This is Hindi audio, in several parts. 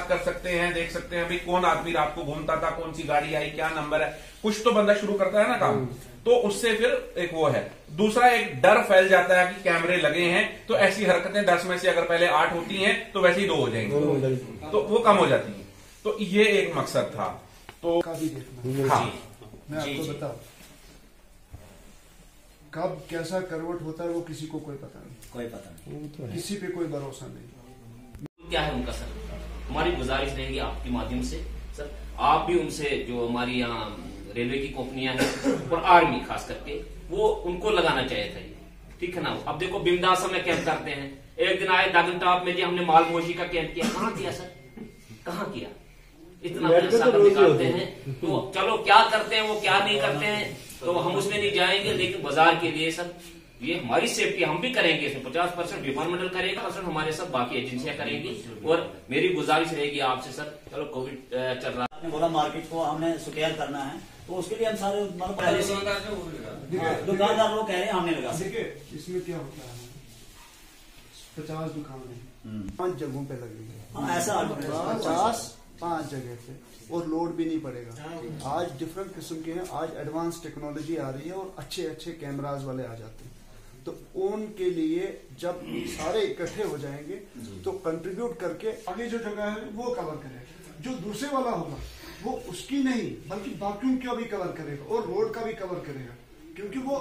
बात कर सकते हैं, देख सकते हैं भाई कौन आदमी रात को घूमता था, कौन सी गाड़ी आई, क्या नंबर है, कुछ तो बंदा शुरू करता है ना काम। तो उससे फिर एक वो है। दूसरा एक डर फैल जाता है कि कैमरे लगे हैं तो ऐसी हरकतें 10 में से अगर पहले 8 होती हैं तो वैसे ही 2 हो जाएंगी, तो वो कम हो जाती है। तो ये एक मकसद था। तो काफी देखना। हाँ, मैं आपको बताऊं कब कैसा करवट होता है वो किसी को कोई पता नहीं, कोई पता नहीं, किसी पे कोई भरोसा नहीं। क्या है उनका सर, हमारी गुजारिश रहेगी आपके माध्यम से सर, आप भी उनसे जो हमारी यहाँ रेलवे की कंपनियां हैं और आर्मी खास करके वो उनको लगाना चाहिए था, ठीक है ना। अब देखो बिमदासा में कैंप करते हैं, एक दिन आए दागन टॉप में जी हमने मालमोशी का कैंप किया, कहाँ किया सर, कहाँ किया, इतना पैसा निकालते हैं। तो चलो क्या करते हैं वो क्या नहीं करते हैं तो हम उसमें नहीं जाएंगे, लेकिन बाजार के लिए सर ये हमारी सेफ्टी हम भी करेंगे, इसमें 50% डिपार्टमेंटल करेगा, 50% हमारे सब बाकी एजेंसियां करेंगी। और मेरी गुजारिश रहेगी आपसे सर, चलो कोविड चल रहा है, बोला मार्केट को हमने सुकेयर करना है तो उसके लिए हम सारे मतलब पहले से दुकानदार लोग कह रहे हैं हमने लगा। देखिए इसमें क्या होता है, 50 दुकानें 5 जगहों पे लगेगी, ऐसा 5 जगह पे, और लोड भी नहीं पड़ेगा। आज डिफरेंट किस्म के हैं, आज एडवांस टेक्नोलॉजी आ रही है और अच्छे अच्छे कैमराज वाले आ जाते हैं। तो उनके लिए जब सारे इकट्ठे हो जाएंगे तो कंट्रीब्यूट करके आगे जो जगह है वो कवर करेगा, जो दूसरे वाला होगा वो उसकी नहीं बल्कि बाकियों का भी कवर करेगा और रोड का भी कवर करेगा, क्योंकि वो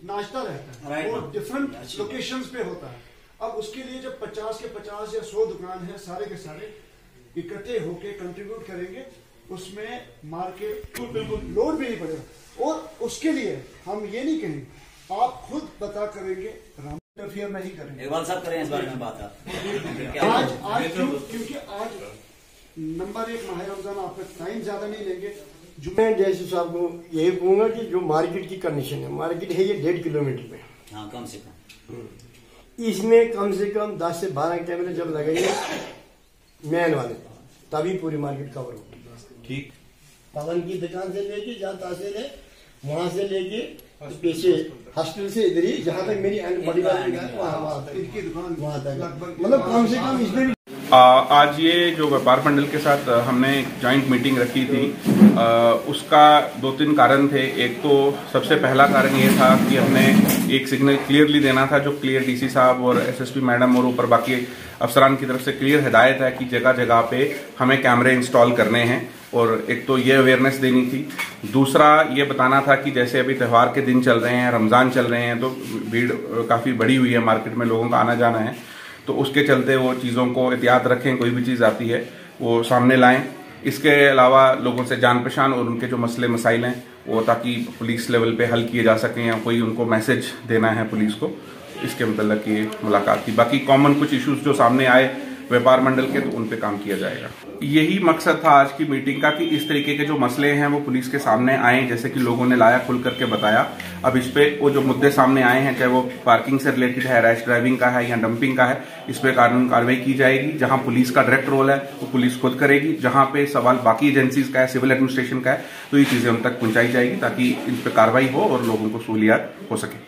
नाचता रहता है, वो डिफरेंट लोकेशंस पे होता है। अब उसके लिए जब 50 के 50 या 100 दुकान है, सारे के सारे इकट्ठे होके कंट्रीब्यूट करेंगे, उसमें मार्केट बिल्कुल लोड भी नहीं पड़ेगा। और उसके लिए हम ये नहीं कहेंगे, आप खुद पता करेंगे, इंटरफियर नहीं करेंगे। इकबाल साहब करें इस बारे में बात आज क्योंकि आज नंबर 1 माह रमजान, आप टाइम ज्यादा नहीं लेंगे। मैं जैसे साहब को यही कहूंगा कि जो मार्केट की कंडीशन है, मार्केट है ये 1.5 किलोमीटर पे, हाँ कम से कम इसमें कम से कम 10 से 12 कैमरे जब लगेंगे मैन वाले, तभी पूरी मार्केट कवर होगी। ठीक, पवन की दुकान से लेके जहाँ तहसील है वहां से लेके पीछे हॉस्टल से इधर ही जहाँ तक मेरी बड़ी वहाँ तक, मतलब कम से कम इसमें भी। आज ये जो व्यापार मंडल के साथ हमने जॉइंट मीटिंग रखी थी, उसका 2-3 कारण थे। एक तो सबसे पहला कारण ये था कि हमने एक सिग्नल क्लियरली देना था, जो क्लियर डीसी साहब और एसएसपी मैडम और ऊपर बाकी अफसरान की तरफ से क्लियर हिदायत है कि जगह जगह पे हमें कैमरे इंस्टॉल करने हैं। और एक तो ये अवेयरनेस देनी थी। दूसरा ये बताना था कि जैसे अभी त्यौहार के दिन चल रहे हैं, रमज़ान चल रहे हैं, तो भीड़ काफ़ी बढ़ी हुई है, मार्केट में लोगों का आना जाना है, तो उसके चलते वो चीज़ों को एहतियात रखें, कोई भी चीज़ आती है वो सामने लाएं। इसके अलावा लोगों से जान पहचान और उनके जो मसले मसाइल हैं वो ताकि पुलिस लेवल पे हल किए जा सकें, या कोई उनको मैसेज देना है पुलिस को, इसके मतलब ये मुलाकात थी। बाकी कॉमन कुछ इश्यूज जो सामने आए व्यापार मंडल के, तो उन पे काम किया जाएगा। यही मकसद था आज की मीटिंग का कि इस तरीके के जो मसले हैं वो पुलिस के सामने आए, जैसे कि लोगों ने लाया खुल करके बताया। अब इस पे वो जो मुद्दे सामने आए हैं, चाहे वो पार्किंग से रिलेटेड है, रैश ड्राइविंग का है या डंपिंग का है, इस पे कानूनी कार्रवाई की जाएगी। जहां पुलिस का डायरेक्ट रोल है वो पुलिस खुद करेगी, जहां पे सवाल बाकी एजेंसीज का है, सिविल एडमिनिस्ट्रेशन का है, तो ये चीजें उन तक पहुंचाई जाएगी ताकि इन पे कार्रवाई हो और लोगों को सहूलियत हो सके।